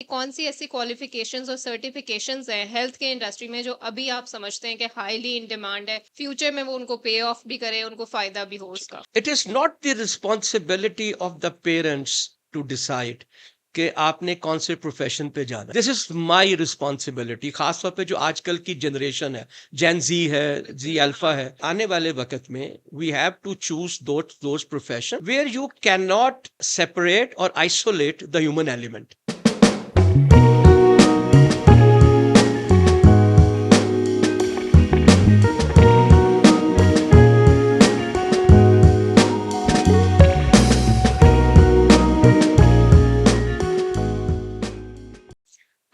कौन सी ऐसी क्वालिफिकेशंस और सर्टिफिकेशंस हैं हेल्थ के इंडस्ट्री में जो अभी आप समझते हैं कि हाईली इन डिमांड है, फ्यूचर में वो उनको पे ऑफ भी करे, उनको फायदा भी हो उसका? It is not the responsibility of the parents to decide कि आपने कौन से प्रोफेशन पे जाना। This is my responsibility. खासतौर पे जो आजकल की जनरेशन है, जेन जी है, जी अल्फा है, आने वाले वक्त में we have to choose those profession where you can not separate और isolate the human element.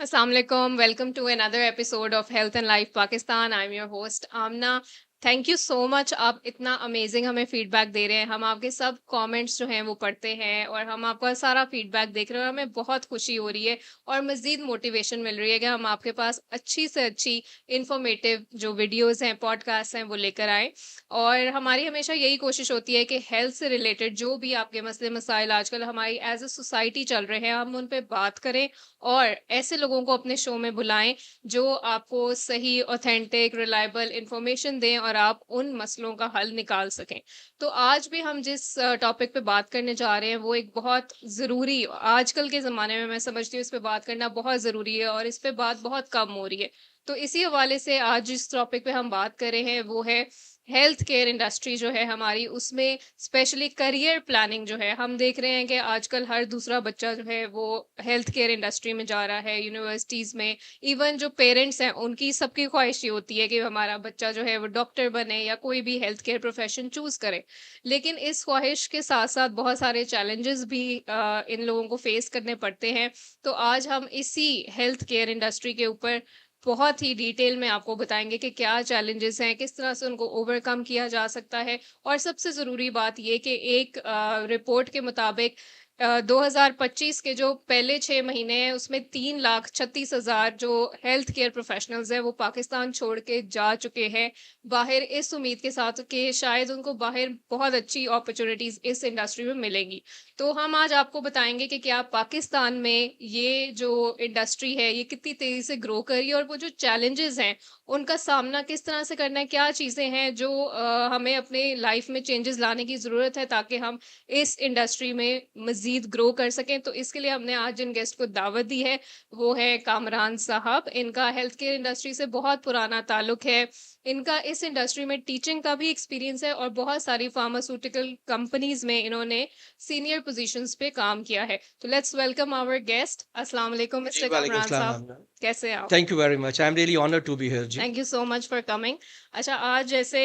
Assalamualaikum. Welcome to another episode of Health and Life Pakistan. I'm your host Amna. Thank you so much, आप इतना amazing हमें feedback दे रहे हैं। हम आपके सब comments जो हैं वो पढ़ते हैं और हम आपका सारा फीडबैक देख रहे हैं और हमें बहुत खुशी हो रही है और मज़ीद मोटिवेशन मिल रही है कि हम आपके पास अच्छी से अच्छी इंफॉर्मेटिव जो वीडियोस हैं, पॉडकास्ट हैं, वो लेकर आए। और हमारी हमेशा यही कोशिश होती है कि हेल्थ से रिलेटेड जो भी आपके मसले मसाइल आजकल हमारी एज अ सोसाइटी चल रहे हैं, हम उन पे बात करें और ऐसे लोगों को अपने शो में बुलाएं जो आपको सही, ऑथेंटिक, रिलायबल इंफॉर्मेशन दें और आप उन मसलों का हल निकाल सकें। तो आज भी हम जिस टॉपिक पे बात करने जा रहे हैं वो एक बहुत ज़रूरी, आजकल के ज़माने में मैं समझती हूँ इस पे बात करना बहुत ज़रूरी है और इस पे बात बहुत कम हो रही है। तो इसी हवाले से आज जिस टॉपिक पे हम बात कर रहे हैं वो है हेल्थ केयर इंडस्ट्री जो है हमारी, उसमें स्पेशली करियर प्लानिंग जो है। हम देख रहे हैं कि आजकल हर दूसरा बच्चा जो है वो हेल्थ केयर इंडस्ट्री में जा रहा है, यूनिवर्सिटीज़ में। इवन जो पेरेंट्स हैं उनकी सबकी ख्वाहिश ये होती है कि हमारा बच्चा जो है वो डॉक्टर बने या कोई भी हेल्थ केयर प्रोफेशन चूज करे। लेकिन इस ख्वाहिश के साथ साथ बहुत सारे चैलेंजेस भी इन लोगों को फेस करने पड़ते हैं। तो आज हम इसी हेल्थ केयर इंडस्ट्री के ऊपर बहुत ही डिटेल में आपको बताएंगे कि क्या चैलेंजेस हैं, किस तरह से उनको ओवरकम किया जा सकता है। और सबसे ज़रूरी बात ये कि एक रिपोर्ट के मुताबिक 2025 के जो पहले 6 महीने हैं उसमें 3,36,000 जो हेल्थ केयर प्रोफेशनल्स हैं वो पाकिस्तान छोड़ के जा चुके हैं बाहर, इस उम्मीद के साथ कि शायद उनको बाहर बहुत अच्छी अपॉर्चुनिटीज इस इंडस्ट्री में मिलेंगी। तो हम आज आपको बताएंगे कि क्या पाकिस्तान में ये जो इंडस्ट्री है ये कितनी तेजी से ग्रो कर रही है और वो जो चैलेंजेस हैं उनका सामना किस तरह से करना है, क्या चीज़ें हैं जो हमें अपने लाइफ में चेंजेस लाने की ज़रूरत है ताकि हम इस इंडस्ट्री में मज़ीद ग्रो कर सकें। तो इसके लिए हमने आज जिन गेस्ट को दावत दी है वो है कामरान साहब। इनका हेल्थ केयर इंडस्ट्री से बहुत पुराना ताल्लुक है। इनका इस इंडस्ट्री में टीचिंग का भी एक्सपीरियंस है और बहुत सारी फार्मास्यूटिकल कंपनीज में इन्होंने सीनियर पोजीशंस पे काम किया है। तो लेट्स वेलकम आवर गेस्ट। अस्सलाम वालेकुम जी मिस्टर वालेकुम कामरान सलाम। साहब, कैसे हैं आप? Thank you very much, I am really honoured to be here जी। Thank you so much for coming. अच्छा, आज जैसे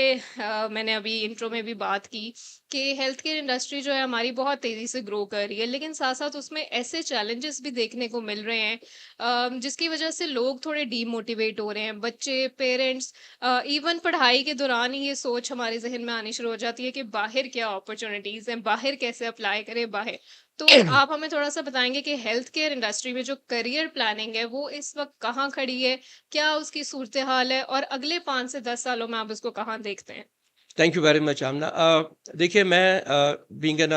मैंने अभी इंट्रो में भी बात की कि हेल्थ केयर इंडस्ट्री जो है हमारी बहुत तेज़ी से ग्रो कर रही है, लेकिन साथ-साथ उसमें ऐसे चैलेंजेस भी देखने को मिल रहे हैं जिसकी वजह से लोग थोड़े डीमोटिवेट हो रहे हैं। बच्चे, पेरेंट्स, इवन पढ़ाई के दौरान ही ये सोच हमारे ज़हन में आनी शुरू हो जाती है कि बाहर क्या अपॉर्च्युनिटीज़ हैं, बाहर कैसे अप्लाई करें बाहर। तो आप हमें थोड़ा-सा बताएँगे कि हेल्थ केयर इंडस्ट्री में जो करियर प्लानिंग है वो इस वक़्त कहाँ खड़ी है? क्या उसकी सूरत-ए-हाल है और अगले 5 से 10 सालों में आप उसको कहाँ देखते हैं? Thank you very much Aamna. देखिए, मैं being an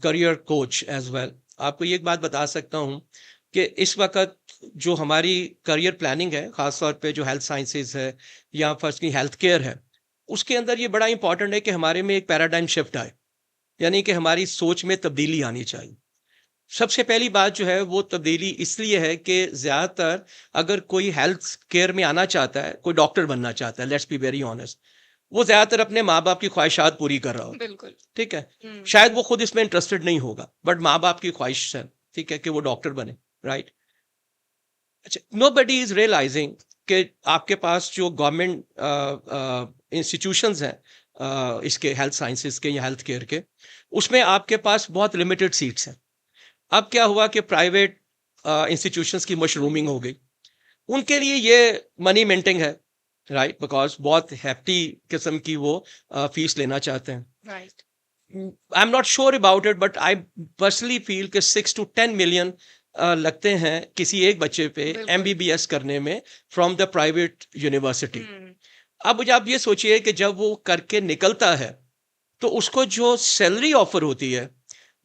career coach as well, आपको ये एक बात बता सकता हूँ कि इस वक्त जो हमारी करियर प्लानिंग है, खास तौर पे जो हेल्थ साइंसेज है या फर्स्ट की हेल्थ केयर है, उसके अंदर ये बड़ा इंपॉर्टेंट है कि हमारे में एक पैराडाइम शिफ्ट आए, यानी कि हमारी सोच में तब्दीली आनी चाहिए। सबसे पहली बात जो है वो तब्दीली इसलिए है कि ज़्यादातर अगर कोई हेल्थ केयर में आना चाहता है, कोई डॉक्टर बनना चाहता है, लेट्स बी वेरी ऑनेस्ट, वो ज़्यादातर अपने माँ-बाप की ख्वाहिशात पूरी कर रहा होता है, बिल्कुल। ठीक है? हुँ। शायद वो खुद इसमें इंटरेस्टेड नहीं होगा, बट माँ-बाप की ख्वाहिश है, ठीक है, कि वो डॉक्टर बने, राइट? अच्छा, नोबडी इज़ रियलाइज़िंग कि आपके पास जो गवर्नमेंट इंस्टीट्यूशंस हैं, इसके हेल्थ साइंसेज़ के या हेल्थ केयर के, उसमें आपके पास बहुत लिमिटेड सीट्स हैं। अब क्या हुआ कि प्राइवेट इंस्टीट्यूशंस की मशरूमिंग हो गई। उनके लिए ये मनी मिंटिंग है, राइट? बिकॉज़ बहुत हेफ्टी किस्म की वो फीस लेना चाहते हैं। Right. I am not sure about it, but I personally feel कि 6 टू 10 मिलियन लगते हैं किसी एक बच्चे पे बिल्कुल। एमबीबीएस करने में फ्रॉम द प्राइवेट यूनिवर्सिटी। हुँ। अब आप ये सोचिए कि जब वो करके निकलता है तो उसको जो सैलरी ऑफर होती है,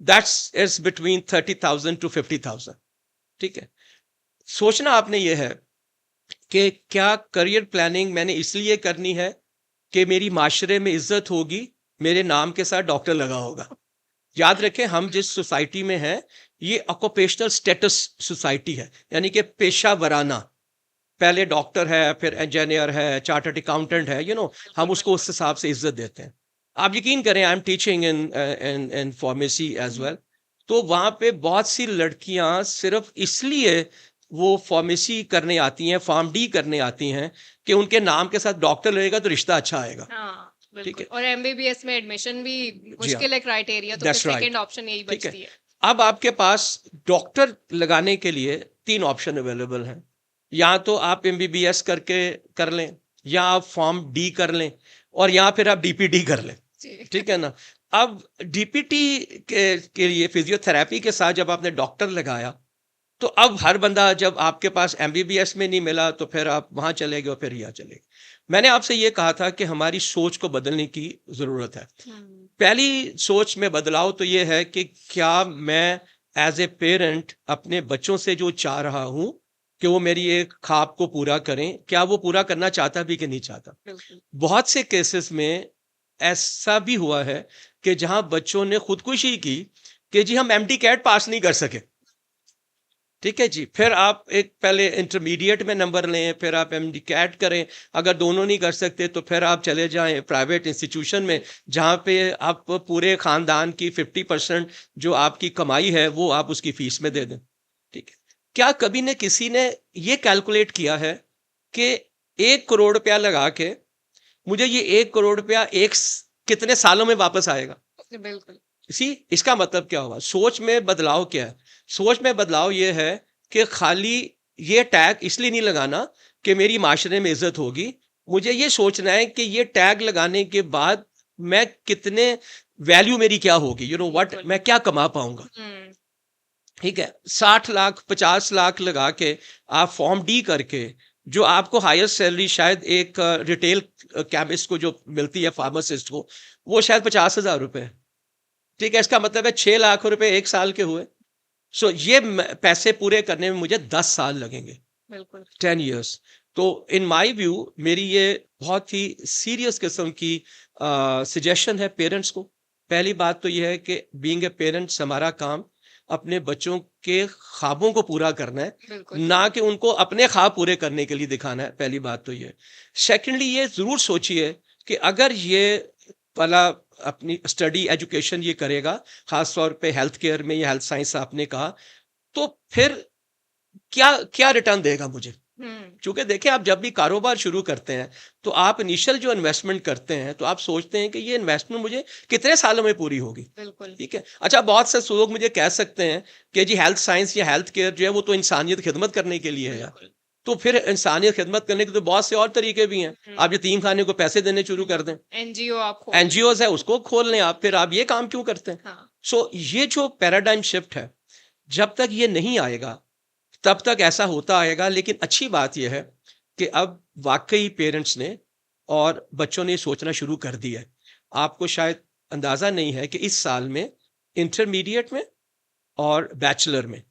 दैट्स इज बिटवीन 30,000 टू 50,000। ठीक है। सोचना आपने ये है कि क्या करियर प्लानिंग मैंने इसलिए करनी है कि मेरी माशरे में इज्जत होगी, मेरे नाम के साथ डॉक्टर लगा होगा। याद रखें, हम जिस सोसाइटी में हैं, ये ऑक्यूपेशनल स्टेटस सोसाइटी है, यानी कि पेशा वराना। पहले डॉक्टर है, फिर इंजीनियर है, चार्टर्ड अकाउंटेंट है, हम उसको उस हिसाब से इज्जत देते हैं। आप यकीन करें, I am teaching in pharmacy as well, तो वहां पे बहुत सी लड़कियां सिर्फ इसलिए वो फार्मेसी करने आती हैं, फार्म डी करने आती हैं कि उनके नाम के साथ डॉक्टर लगेगा तो रिश्ता अच्छा आएगा। हाँ, ठीक बिल्कुल। है, और एमबीबीएस में एडमिशन भी जी हाँ, मुश्किल है क्राइटेरिया, तो फिर दैट्स राइट। सेकंड ऑप्शन यही ठीक है, बचती है। अब आपके पास डॉक्टर लगाने के लिए 3 ऑप्शन अवेलेबल हैं। या तो आप एमबीबीएस करके कर लें, या आप फॉर्म डी कर लें, और या फिर आप डीपीटी कर लें। जी। ठीक है ना। अब डीपीटी के लिए फिजियोथेरेपी के साथ जब आपने डॉक्टर लगाया, तो अब हर बंदा, जब आपके पास एमबीबीएस में नहीं मिला तो फिर आप वहां चले गए और फिर यहाँ चले गए। मैंने आपसे ये कहा था कि हमारी सोच को बदलने की जरूरत है। पहली सोच में बदलाव तो ये है कि क्या मैं एज ए पेरेंट अपने बच्चों से जो चाह रहा हूं कि वो मेरी एक ख्वाब को पूरा करें, क्या वो पूरा करना चाहता भी कि नहीं चाहता। बहुत से केसेस में ऐसा भी हुआ है कि जहां बच्चों ने खुदकुशी की कि जी हम एमटी कैट पास नहीं कर सके। ठीक है जी, फिर आप एक पहले इंटरमीडिएट में नंबर लें, फिर आप एमडी कैट करें। अगर दोनों नहीं कर सकते तो फिर आप चले जाएं प्राइवेट इंस्टीट्यूशन में, जहां पे आप पूरे खानदान की 50% जो आपकी कमाई है वो आप उसकी फीस में दे दें। ठीक है, क्या कभी ने किसी ने ये कैलकुलेट किया है कि 1 करोड़ रुपया लगा के मुझे ये 1 करोड़ रुपया कितने सालों में वापस आएगा? बिल्कुल। इसका मतलब क्या हुआ? सोच में बदलाव क्या है? सोच में बदलाव ये है कि खाली ये टैग इसलिए नहीं लगाना कि मेरी माशरे में इज्जत होगी। मुझे ये सोचना है कि ये टैग लगाने के बाद मैं कितने वैल्यू मेरी क्या होगी, व्हाट मैं क्या कमा पाऊंगा। ठीक है, 60 लाख 50 लाख लगा के आप फॉर्म डी करके, जो आपको हायर सैलरी शायद एक रिटेल केमिस्ट को जो मिलती है, फार्मासिस्ट को, वो शायद 50,000 रुपए। ठीक है, इसका मतलब है 6 लाख रुपए 1 साल के हुए। सो ये पैसे पूरे करने में मुझे 10 साल लगेंगे, बिल्कुल 10 years। तो इन माय व्यू मेरी ये बहुत ही सीरियस किस्म की सजेशन है पेरेंट्स को। पहली बात तो ये है कि बीइंग ए पेरेंट्स हमारा काम अपने बच्चों के ख्वाबों को पूरा करना है, ना कि उनको अपने ख्वाब पूरे करने के लिए दिखाना है। पहली बात तो ये। सेकेंडली, ये जरूर सोचिए कि अगर ये वाला अपनी स्टडी एजुकेशन ये करेगा, खास तौर पे हेल्थ केयर में या हेल्थ साइंस आपने कहा, तो फिर क्या क्या रिटर्न देगा मुझे। क्योंकि देखिए, आप जब भी कारोबार शुरू करते हैं तो आप इनिशियल जो इन्वेस्टमेंट करते हैं तो आप सोचते हैं कि ये इन्वेस्टमेंट मुझे कितने सालों में पूरी होगी। बिल्कुल। ठीक है, अच्छा, बहुत से लोग मुझे कह सकते हैं कि जी हेल्थ साइंस या हेल्थ केयर जो है वो तो इंसानियत खिदमत करने के लिए है यार। तो फिर इंसानियत खिदमत करने के तो बहुत से और तरीके भी हैं। आप यतीम खाने को पैसे देने शुरू कर दें, एनजीओ है उसको खोल लें आप, फिर आप ये काम क्यों करते हैं। सो ये जो पैराडाइम शिफ्ट है, जब तक ये नहीं आएगा तब तक ऐसा होता आएगा। लेकिन अच्छी बात यह है कि अब वाकई पेरेंट्स ने और बच्चों ने सोचना शुरू कर दिया है। आपको शायद अंदाजा नहीं है कि इस साल में इंटरमीडिएट में और बैचलर में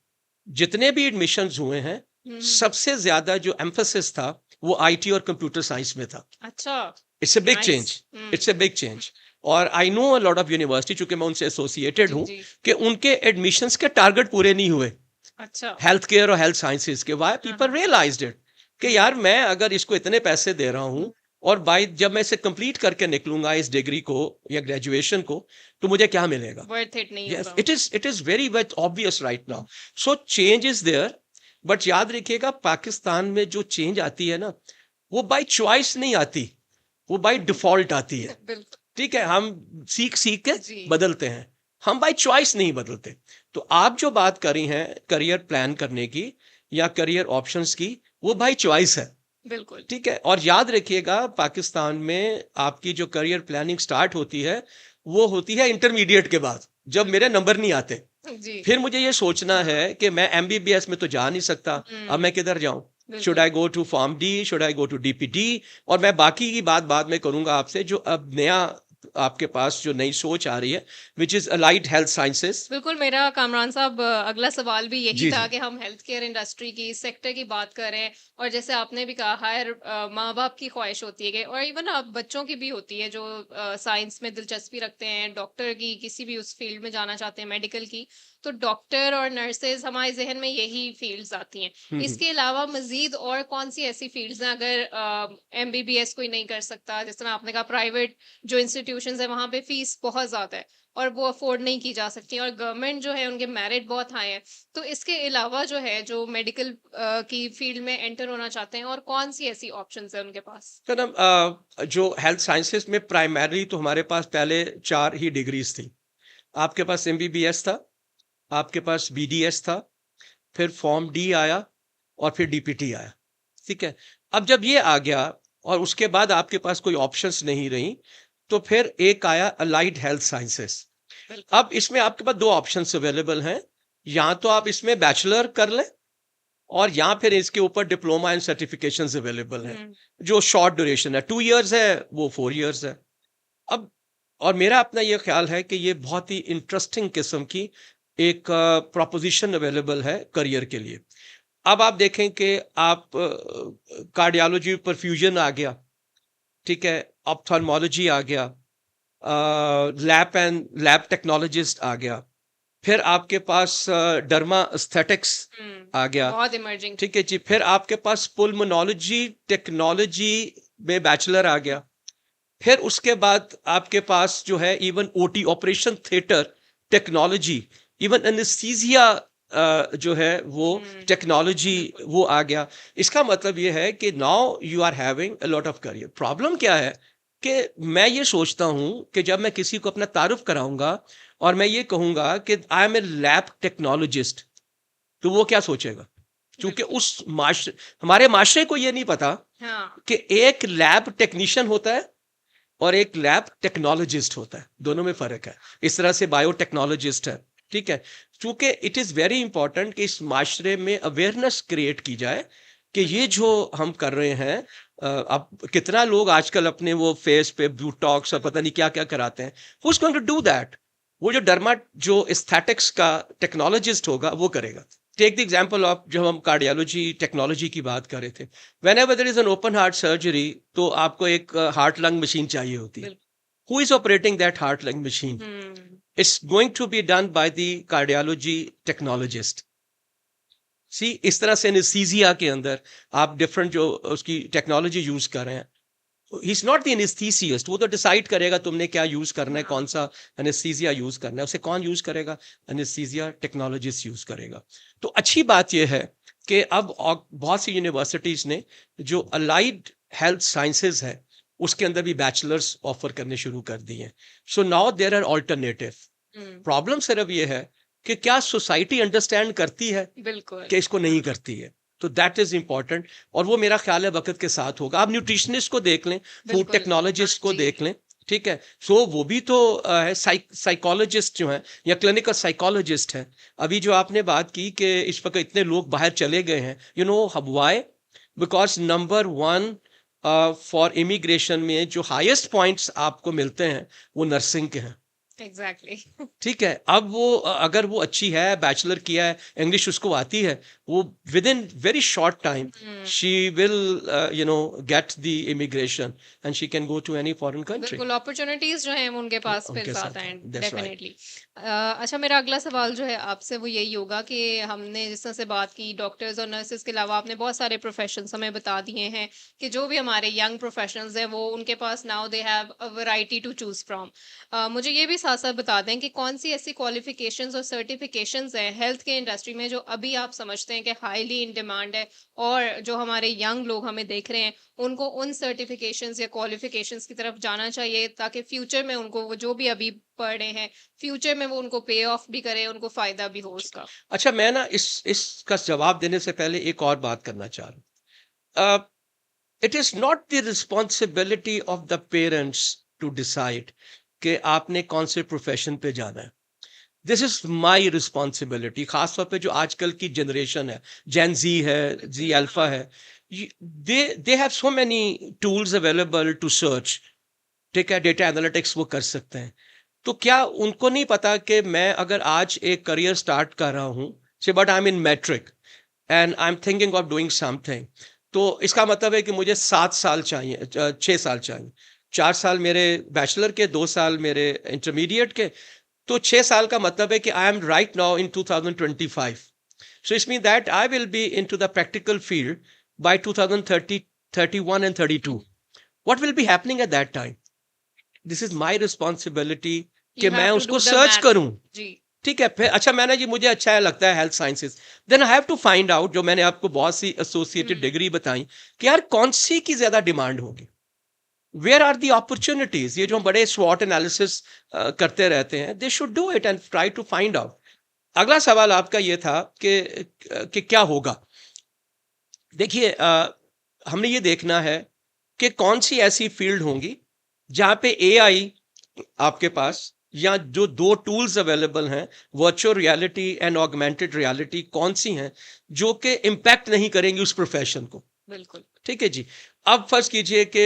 जितने भी एडमिशंस हुए हैं, सबसे ज्यादा जो एम्फेसिस था वो आईटी और कंप्यूटर साइंस में था। अच्छा, it's a big change, it's a big change. और I know a lot of university, चूंकि मैं उनसे एसोसिएटेड हूं, कि उनके एडमिशंस के टारगेट पूरे नहीं हुए। अच्छा, हेल्थ केयर और हेल्थ साइंसेज के। वाई पीपल रियलाइज्ड इट कि यार मैं अगर इसको इतने पैसे दे रहा हूं और जब मैं इसे कंप्लीट करके निकलूंगा इस डिग्री को या ग्रेजुएशन को, तो मुझे क्या मिलेगा। वर्थ इट नहीं yes, होगा। It is very much obvious right now. So change is there, but याद रखिएगा पाकिस्तान में जो चेंज आती है ना, वो बाय चॉइस नहीं आती, वो बाय डिफॉल्ट आती है। ठीक है, हम सीख सीख के बदलते हैं, हम बाय चॉइस नहीं बदलते। तो आप जो बात करी हैं करियर प्लान करने की या करियर ऑप्शंस की, वो बाय चॉइस है। बिल्कुल ठीक है, और याद रखिएगा पाकिस्तान में आपकी जो करियर प्लानिंग स्टार्ट होती है वो होती है इंटरमीडिएट के बाद, जब मेरे नंबर नहीं आते। फिर मुझे ये सोचना है कि मैं एमबीबीएस में तो जा नहीं सकता, अब मैं किधर जाऊं। Should I go to pharm D, should I go to DPT. और मैं बाकी की बात बाद में करूंगा आपसे, जो अब नया आपके पास जो नई सोच आ रही है, which is allied health sciences. बिल्कुल, मेरा कामरान साहब अगला सवाल भी यही जी था जी कि हम हेल्थ केयर इंडस्ट्री की, इस सेक्टर की बात करें और जैसे आपने भी कहा हर माँ-बाप की ख्वाहिश होती है कि और इवन बच्चों की भी होती है जो साइंस में दिलचस्पी रखते हैं, डॉक्टर की, किसी भी उस फील्ड में जाना चाहते हैं, मेडिकल की, तो डॉक्टर और नर्सेज़ हमारे ज़हन में यही फील्ड्स आती हैं। हम्म। इसके अलावा मज़ीद और कौन-सी ऐसी फील्ड्स हैं अगर एमबीबीएस कोई नहीं कर सकता, जिस तरह आपने कहा प्राइवेट जो इंस्टीट्यूशंस हैं वहाँ पे फीस बहुत ज़्यादा है। और वो अफ़ोर्ड नहीं की जा सकती और गवर्नमेंट जो है उनके मेरिट बहुत हाई हैं। तो इसके अलावा जो है जो मेडिकल की फ़ील्ड में एंटर होना चाहते हैं और कौन-सी ऐसी ऑप्शंस हैं उनके पास? तो ना जो हेल्थ साइंसेस में प्राइमरी तो हमारे पास पहले 4 ही डिग्रीज थी। आपके पास एमबीबीएस था, आपके पास बीडीएस था, फिर फॉर्म डी आया और फिर डीपीटी आया। ठीक है। अब जब ये आ गया और उसके बाद आपके पास कोई ऑप्शंस नहीं रही, तो फिर एक आया अलाइड हेल्थ साइंसेस। बिल्कुल। अब इसमें आपके पास 2 ऑप्शंस अवेलेबल हैं। या तो आप इसमें बैचलर कर लें और या फिर इसके ऊपर डिप्लोमा एंड सर्टिफिकेशंस अवेलेबल हैं, हुँ, जो शॉर्ट ड्यूरेशन है, 2 इयर्स है, वो 4 इयर्स है। अब और मेरा अपना ये ख्याल है कि ये बहुत ही इंटरेस्टिंग किस्म की एक प्रोपोजिशन अवेलेबल है करियर के लिए। अब आप देखें कि आप कार्डियोलॉजी परफ्यूजन आ गया, ठीक है, ऑप्थेल्मोलॉजी आ गया, लैब टेक्नोलॉजिस्ट आ गया, फिर आपके पास डर्मा एस्थेटिक्स हुँ। आ गया, बहुत इमर्जिंग। ठीक है जी, फिर आपके पास पुल्मोनोलॉजी टेक्नोलॉजी में बैचलर आ गया, फिर उसके बाद आपके पास जो है even OT operation theatre technology, even anaesthesia जो है वो हुँ, टेक्नोलॉजी बिल्कुल। वो आ गया। इसका मतलब ये है कि now you are having a lot of career. Problem क्या है कि मैं ये सोचता हूं कि जब मैं किसी को अपना तारुफ कराऊंगा और मैं ये कहूंगा कि I am a lab technologist, तो वो क्या सोचेगा? क्योंकि बिल्कुल। उस हमारे माशरे को ये नहीं पता हाँ, कि एक लैब टेक्नीशियन होता है और एक लैब टेक्नोलॉजिस्ट होता है, दोनों में फर्क है। इस तरह से बायोटेक्नोलॉजिस्ट है, ठीक है। क्योंकि इट इज वेरी इंपॉर्टेंट कि इस माशरे में अवेयरनेस क्रिएट की जाए कि ये बिल्कुल। जो हम कर रहे हैं, अब कितना लोग आजकल अपने वो फेस पे ब्यूटॉक्स और पता नहीं क्या क्या कराते हैं। Who is going to do that? वो जो डर्मा जो एस्थेटिक्स का टेक्नोलॉजिस्ट होगा वो करेगा। टेक द एग्जांपल ऑफ, जब हम कार्डियोलॉजी टेक्नोलॉजी की बात कर रहे थे, whenever there is an open heart surgery, तो आपको एक हार्ट लंग मशीन चाहिए होती है। बिल्कुल। Who is operating that heart lung machine? Hmm, it's going to be done by the cardiology technologist. See, इस तरह से एनेस्थीसिया के अंदर आप डिफरेंट जो उसकी टेक्नोलॉजी यूज कर रहे हैं, ही इज नॉट द एनेस्थीसिस्ट। वो तो डिसाइड करेगा तुमने क्या यूज करना है, हाँ, कौन सा एनेस्थीसिया यूज करना है, उसे कौन यूज करेगा? एनेस्थीसिया टेक्नोलॉजिस्ट यूज करेगा। तो अच्छी बात यह है कि अब बहुत सी यूनिवर्सिटीज ने जो अलाइड हेल्थ साइंसेज है उसके अंदर भी बैचलर्स ऑफर करने शुरू कर दिए हैं। So now there are alternative. हुँ, प्रॉब्लम सिर्फ ये है कि क्या सोसाइटी अंडरस्टैंड करती है बिल्कुल। कि इसको नहीं करती है। तो दैट इज इंपॉर्टेंट। और वो मेरा ख्याल है वक्त के साथ होगा। आप न्यूट्रिशनिस्ट को देख लें, फूड बिल्कुल, हाँ टेक्नोलॉजिस्ट को जी। देख लें, ठीक है। सो वो भी तो है, साइकोलॉजिस्ट जो है या क्लिनिकल साइकोलॉजिस्ट है। अभी जो आपने बात की कि इस वक्त इतने लोग बाहर चले गए हैं, you know why? Because number one for immigration में जो हाईएस्ट पॉइंट्स आपको मिलते हैं वो नर्सिंग के हैं। एग्ज़ैक्टली। ठीक है। अब वो अगर वो अच्छी है, बैचलर किया है, इंग्लिश उसको आती है, वो within very short time हुँ। She will get the immigration and she can go to any foreign country. बिल्कुल, अपॉर्च्युनिटीज़ जो हैं वो उनके पास फिर उनके ज़्यादा साथ हैं दैट्स राइट। डेफ़िनेटली। अच्छा मेरा अगला सवाल जो है आपसे वो यही होगा कि हमने जिस तरह से बात की डॉक्टर्स और नर्सेज़ के अलावा आपने बहुत सारे प्रोफ़ेशंस हमें बता दिए हैं कि जो भी हमारे यंग प्रोफ़ेशनल्स हैं वो उनके पास now they have a variety to choose from. मुझे ये भी साथ-साथ बता दें कि कौन-सी ऐसी क्वालिफ़िकेशंस और सर्टिफ़िकेशंस हैं हेल्थ के इंडस्ट्री में जो अभी आप समझते हैं कि हाईली इन डिमांड है और जो हमारे यंग लोग हमें देख रहे हैं उनको उन सर्टिफिकेशंस या क्वालिफिकेशंस की तरफ जाना चाहिए ताकि फ्यूचर में उनको वो जो भी अभी पढ़ रहे हैं फ्यूचर में वो उनको पे ऑफ भी करे उनको फायदा भी हो उसका। अच्छा, मैं ना इसका जवाब देने से पहले एक और बात करना चाह रहा हूँ। It is not the responsibility of the parents to decide कि आपने कौन से प्रोफेशन पे जाना है। This is my responsibility. खासतौर पे जो आजकल की जनरेशन है, जेन जी है, जी अल्फा हाँ। है, they have so many tools available to search. ठीक है, डेटा एनालिटिक्स वो कर सकते हैं। तो क्या उनको नहीं पता कि मैं अगर आज एक करियर स्टार्ट कर रहा हूँ, से but I am in matric and I am thinking of doing something, तो इसका मतलब है कि मुझे 7 साल चाहिए, 6 साल चाहिए। 4 साल मेरे बैचलर के, 2 साल मेरे इंटरमीडिएट के, तो 6 साल का मतलब है कि I M right now in 2025. So it's mean that I will be into the practical field by 2030, 31 and 32. What will be happening at that time? This is my responsibility कि You मैं have to उसको do the search math. करूं। जी ठीक है, फिर अच्छा मैंने जी मुझे अच्छा है लगता है health sciences, then I have to find out, जो मैंने आपको बहुत सी एसोसिएटेड डिग्री बताई, कि यार कौन सी की ज्यादा डिमांड होगी, वेयर आर दी अपॉर्चुनिटीज। ये जो हम बड़े स्वॉट एनालिसिस करते रहते हैं, they should do it and try to find out. अगला सवाल आपका ये था कि क्या होगा। देखिए हमने ये देखना है कि कौन सी ऐसी फील्ड होंगी जहां पे एआई आपके पास, या जो दो टूल्स अवेलेबल हैं, virtual reality and augmented reality, कौन सी हैं जो कि इम्पैक्ट नहीं करेंगी उस प्रोफेशन को। बिल्कुल ठीक है जी। अब फर्ज कीजिए कि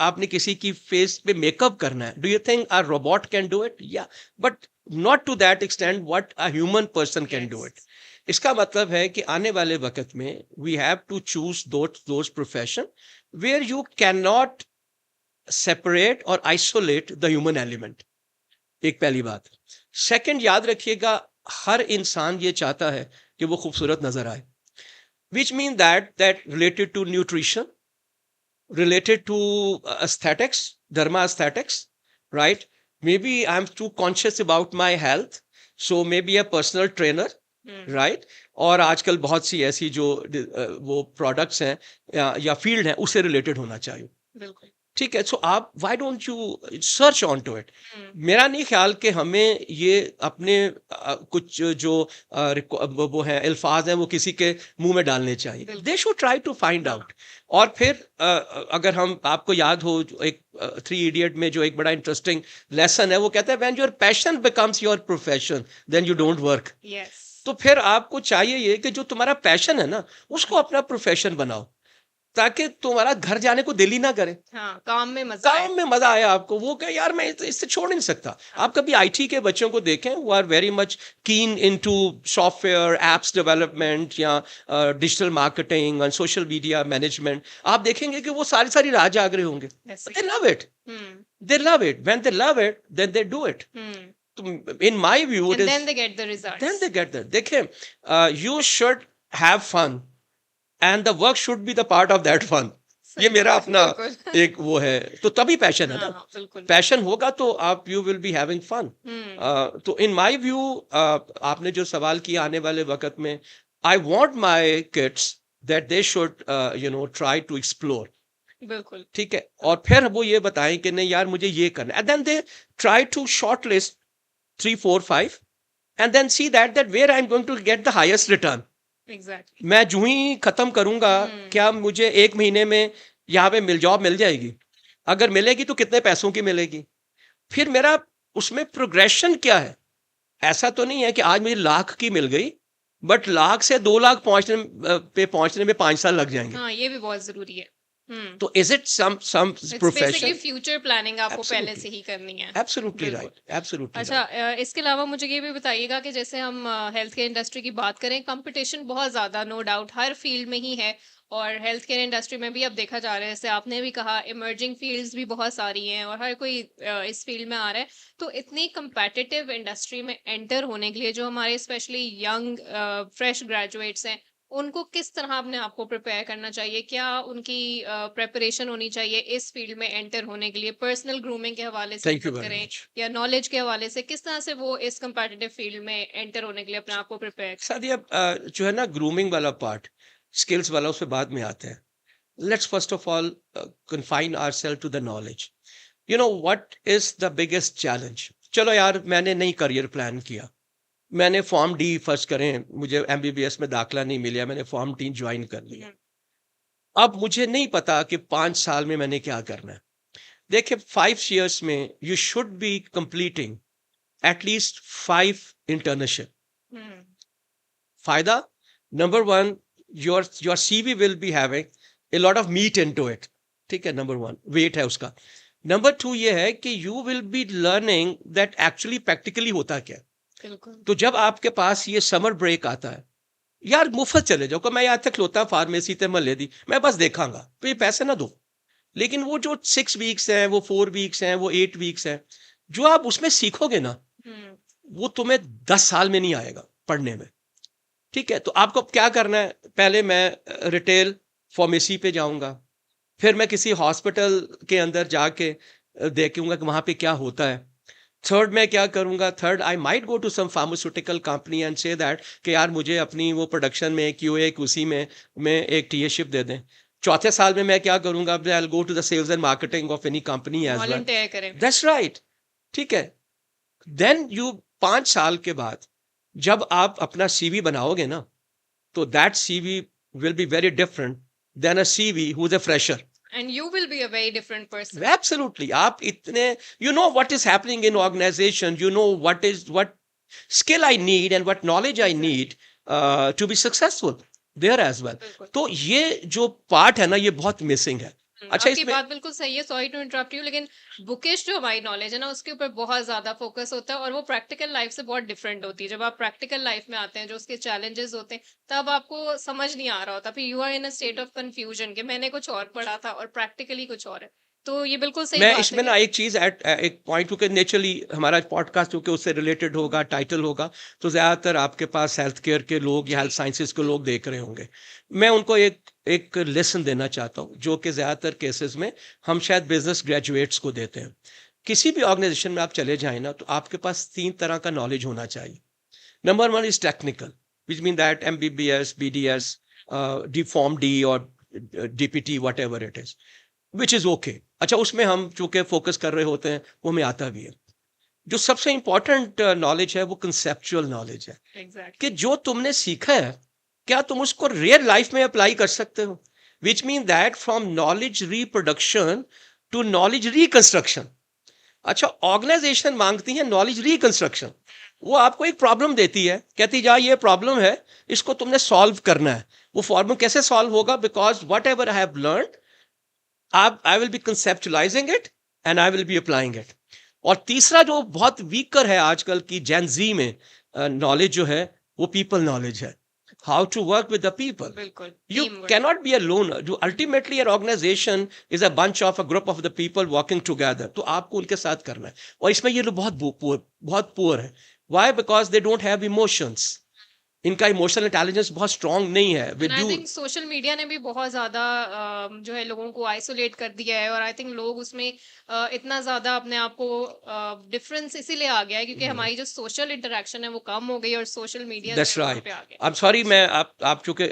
आपने किसी की फेस पे मेकअप करना है, do you think a robot can do it? Yeah, but not to that extend what a human person can do it. इसका मतलब है कि आने वाले वक्त में we have to choose those profession where you can not separate और isolate the human element. एक पहली बात। सेकंड, याद रखिएगा, हर इंसान ये चाहता है कि वो खूबसूरत नजर आए, which mean that related to nutrition, related to aesthetics, dharma aesthetics, right? Maybe I'm too conscious about my health, so maybe a personal trainer, right? और आजकल बहुत सी ऐसी जो वो प्रोडक्ट्स हैं या फील्ड हैं, उससे रिलेटेड होना चाहिए। बिल्कुल ठीक है, सो आप why don't you search on to it. मेरा नहीं ख्याल कि हमें ये अपने कुछ जो वो हैं अल्फाज हैं वो किसी के मुंह में डालने चाहिए। They should try to find out. और फिर अगर हम, आपको याद हो एक 3 इडियट में जो एक बड़ा इंटरेस्टिंग लेसन है, वो कहता है when your passion becomes your profession then you don't work. तो फिर आपको चाहिए ये कि जो तुम्हारा पैशन है ना, उसको अपना प्रोफेशन बनाओ, ताकि तुम्हारा घर जाने को दिल ही ना करे। हाँ, काम में मजा आए आपको, वो क्या यार मैं इससे छोड़ नहीं सकता। आप कभी आईटी के बच्चों को देखें, वो are very much keen into software apps development या डिजिटल मार्केटिंग और सोशल मीडिया मैनेजमेंट, आप देखेंगे कि वो सारी सारी रात जाग रहे होंगे। They love it, they love it, when they love it then they do it. In my view it is then they get the results, then they get that. देखें, you should have fun and the work should be the part of that fun. ये मेरा अपना एक वो है, तो तभी passion है ना। पैशन होगा तो आप you will be having fun. तो इन माय व्यू, आपने जो सवाल किया आने वाले वक्त में, I want my kids that they should you know try to explore. बिल्कुल ठीक है, और फिर वो ये बताएं कि नहीं यार मुझे ये करना है, and then they try to shortlist 3, 4, 5 and then see that where I am going to get the highest return. Exactly. मैं जो ही खत्म करूंगा, क्या मुझे 1 महीने में यहाँ पे जॉब मिल जाएगी? अगर मिलेगी तो कितने पैसों की मिलेगी? फिर मेरा उसमें प्रोग्रेशन क्या है? ऐसा तो नहीं है कि आज मुझे 1,00,000 की मिल गई, बट 1,00,000 से 2,00,000 पहुंचने में 5 साल लग जाएंगे। हाँ, ये भी बहुत जरूरी है। तो is it some profession? Future planning आपको पहले से ही करनी है। Absolutely right, absolutely. अच्छा, इसके अलावा मुझे ये भी बताइएगा कि जैसे हम हेल्थ केयर इंडस्ट्री की बात करें, कंपटीशन बहुत ज़्यादा नो डाउट हर फील्ड में ही है, और हेल्थ केयर इंडस्ट्री में भी अब देखा जा रहा है, जैसे आपने भी कहा, इमर्जिंग फील्ड्स भी बहुत सारी हैं और हर कोई इस फील्ड में आ रहा है। तो इतनी कंपेटिटिव इंडस्ट्री में एंटर होने के लिए जो हमारे स्पेशली यंग फ्रेश ग्रेजुएट्स हैं, उनको किस तरह अपने आप को प्रिपेयर करना चाहिए? क्या उनकी प्रिपरेशन होनी चाहिए इस फील्ड में एंटर होने के लिए? पर्सनल ग्रूमिंग के हवाले से बात करें या नॉलेज के हवाले से, किस तरह से वो इस कंपेटिटिव फील्ड में एंटर होने के लिए अपने आप को प्रिपेयर? सादिया, जो है ना ग्रूमिंग वाला पार्ट, स्किल्स वाला, उस पे बाद में आते हैं। Let's first of all confine ourselves to the knowledge. You know what is the biggest challenge? चलो यार, मैंने नई करियर प्लान किया, मैंने फॉर्म डी फर्स्ट करें, मुझे एमबीबीएस में दाखिला नहीं मिला, मैंने फॉर्म डी ज्वाइन कर लिया। अब मुझे नहीं पता कि 5 साल में मैंने क्या करना है। देखिए, 5 years में you should be completing at least 5 internship. फायदा number 1, your CV will be having a lot of meat into it। ठीक है, नंबर 1 वेट है उसका। नंबर 2 ये है कि you will be learning that actually practically होता क्या है। बिल्कुल। तो जब आपके पास ये समर ब्रेक आता है, यार मुफ्त चले जाओ, मैं यहाँ तक लोता फार्मेसी ते मैं ले दी, मैं बस देखांगा, तो ये पैसे ना दो। लेकिन वो जो 6 वीक्स हैं, वो 4 वीक्स हैं, वो 8 वीक्स हैं, जो आप उसमें सीखोगे ना, हम्म। वो तुम्हें 10 साल में नहीं आएगा पढ़ने में। ठीक है, तो आपको क्या करना है, पहले मैं रिटेल फार्मेसी पे जाऊंगा, फिर मैं किसी हॉस्पिटल के अंदर जाके देखूंगा कि वहां पे क्या होता है। थर्ड मैं क्या करूंगा, third I might go to some pharmaceutical company and say that कि यार मुझे अपनी वो प्रोडक्शन में क्यूए उसी में एक टीएशिप दे दें। चौथे साल में मैं क्या करूंगा, I will go to the sales and marketing of any company as well. Volunteer करें। That's right. ठीक है, देन यू 5 साल के बाद जब आप अपना सीवी बनाओगे ना, तो that CV will be very different then a CV who is a fresher. And you will be a very different person. Absolutely. आप इतने, you know what is happening in organization, you know what skill I need and what knowledge I need to be successful there as well. बिल्कुल। तो ये जो part है ना, ये बहुत मिसिंग है। अच्छा, आपकी इसमें बात बिल्कुल सही है, सॉरी टू इंटरप्ट यू, लेकिन बुकिश जो हमारी नॉलेज है ना, उसके ऊपर बहुत ज्यादा फोकस होता है और वो प्रैक्टिकल लाइफ से बहुत डिफरेंट होती है। जब आप प्रैक्टिकल लाइफ में आते हैं, जो उसके चैलेंजेस होते हैं, तब आपको समझ नहीं आ रहा होता, फिर you are in a state of confusion कि मैंने कुछ और पढ़ा था और प्रैक्टिकली कुछ और है। तो ये बिल्कुल सही मैं बात है इसमें ना एक चीज एक पॉइंट, क्योंकि नेचुरली हमारा पॉडकास्ट क्योंकि उससे रिलेटेड होगा, टाइटल होगा, तो ज्यादातर आपके पास हेल्थ केयर के लोग या हेल्थ साइंसेज के लोग देख रहे होंगे। मैं उनको एक लेसन देना चाहता हूँ, जो कि ज्यादातर केसेस में हम शायद बिजनेस ग्रेजुएट्स को देते हैं। किसी भी ऑर्गेनाइजेशन में आप चले जाएं ना, तो आपके पास 3 तरह का नॉलेज होना चाहिए। Number 1 is technical, which mean that MBBS, BDS, form D और DPT, what ever it is, which is okay. अच्छा, उसमें हम चूंकि फोकस कर रहे होते हैं, वो हमें आता भी है। जो सबसे इंपॉर्टेंट नॉलेज है, वो कंसेप्चुअल नॉलेज है, एग्जैक्टली। कि जो तुमने सीखा है, क्या तुम उसको रियल लाइफ में अप्लाई कर सकते हो। Which mean that from knowledge reproduction to knowledge reconstruction. अच्छा, ऑर्गेनाइजेशन मांगती है नॉलेज रिकंस्ट्रक्शन। वो आपको एक प्रॉब्लम देती है, कहती जा ये प्रॉब्लम है, इसको तुमने सॉल्व करना है। वो प्रॉब्लम कैसे सॉल्व होगा, because what ever I have learn, I will be conceptualising it and I will be applying it. और तीसरा जो बहुत वीकर है आजकल की जेन जी में नॉलेज जो है, वो पीपल नॉलेज है, how to work with the people. बिल्कुल। You team cannot be a loner. जो ultimately an organization is a bunch of a group of the people working together. तो आपको उनके साथ करना है। और इसमें ये लोग बहुत पुअर है। Why? Because they don't have emotions. इनका इमोशनल इंटेलिजेंस बहुत स्ट्रांग नहीं है। And I think social media ने भी बहुत ज्यादा जो है लोगों को आइसोलेट कर दिया है, और आई थिंक लोग उसमें इतना ज्यादा अपने आप को डिफरेंस इसीलिए आ गया है क्योंकि हमारी जो सोशल इंटरेक्शन है वो कम हो गई और सोशल मीडिया दैट्स राइट। पे आ गया। अब सॉरी, मैं आप चूंकि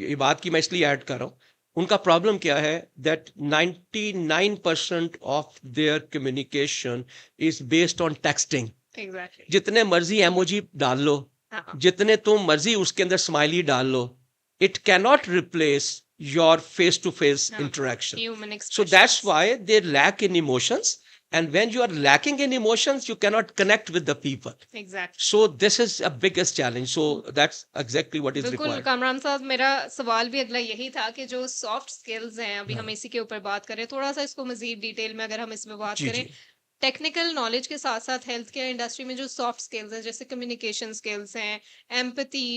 ये बात की मैं इसलिए ऐड कर रहा हूँ, उनका प्रॉब्लम क्या है, that 99% of their communication is based on texting. Exactly. जितने मर्जी एमोजी डाल लो, हाँ। जितने तुम मर्जी उसके अंदर स्माइली डाल लो, it cannot replace your face to face interaction. Human So expression. that's why they lack in emotions. And when you are lacking in emotions, you cannot connect with the people. Exactly. So this is a biggest challenge. So that's exactly what is बिल्कुल required. Kamran साहब, मेरा सवाल भी अगला यही था कि जो सॉफ्ट स्किल्स हैं, अभी हाँ। हम इसी के ऊपर बात करें, थोड़ा सा इसको मजीद डिटेल में अगर हम इसमें बात जी करें, जी टेक्निकल नॉलेज के साथ साथ हेल्थ केयर इंडस्ट्री में जो सॉफ्ट स्किल्स हैं, जैसे कम्युनिकेशन स्किल्स हैं, एम्पैथी,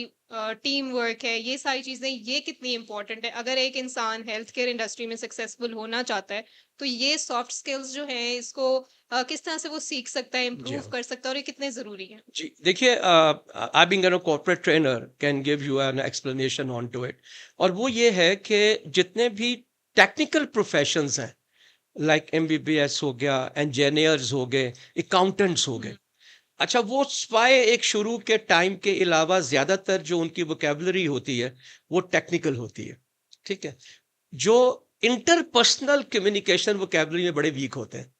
टीम वर्क है, ये सारी चीजें, ये कितनी इंपॉर्टेंट है अगर एक इंसान हेल्थ केयर इंडस्ट्री में सक्सेसफुल होना चाहता है, तो ये सॉफ्ट स्किल्स जो हैं इसको किस तरह से वो सीख सकता है, जी इम्प्रूव हाँ। कर सकता है, और ये कितने जरूरी है? जी, देखिए, I being a corporate trainer can give you an explanation on to it. और वो ये है कि जितने भी टेक्निकल प्रोफेशंस हैं, लाइक MBBS हो गया, इंजीनियर्स हो गए, अकाउंटेंट्स हो गए, अच्छा, वो स्पाई एक शुरू के टाइम के अलावा ज्यादातर जो उनकी वोकेबलरी होती है, वो टेक्निकल होती है। ठीक है, जो इंटरपर्सनल कम्युनिकेशन वोकेबलरी में बड़े वीक होते हैं।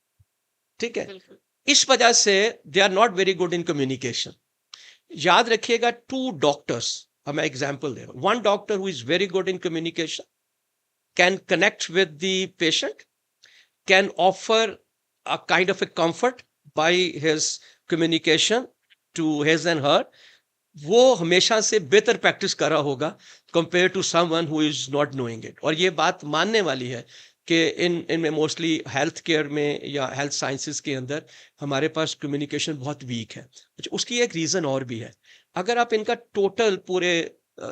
ठीक है, बिल्कुल। इस वजह से they are not very good in communication. याद रखिएगा, 2 डॉक्टर्स, अब मैं एग्जाम्पल दे रहा हूं, 1 doctor who is very good in communication can connect with the patient, can offer a kind of a comfort by his communication to his and her, वो हमेशा से बेहतर प्रैक्टिस कर रहा होगा compare to someone who is not knowing it. और ये बात मानने वाली है कि इनमें मोस्टली हेल्थ केयर में या हेल्थ साइंसेस के अंदर हमारे पास कम्युनिकेशन बहुत वीक है। अच्छा, उसकी एक रीज़न और भी है। अगर आप इनका टोटल पूरे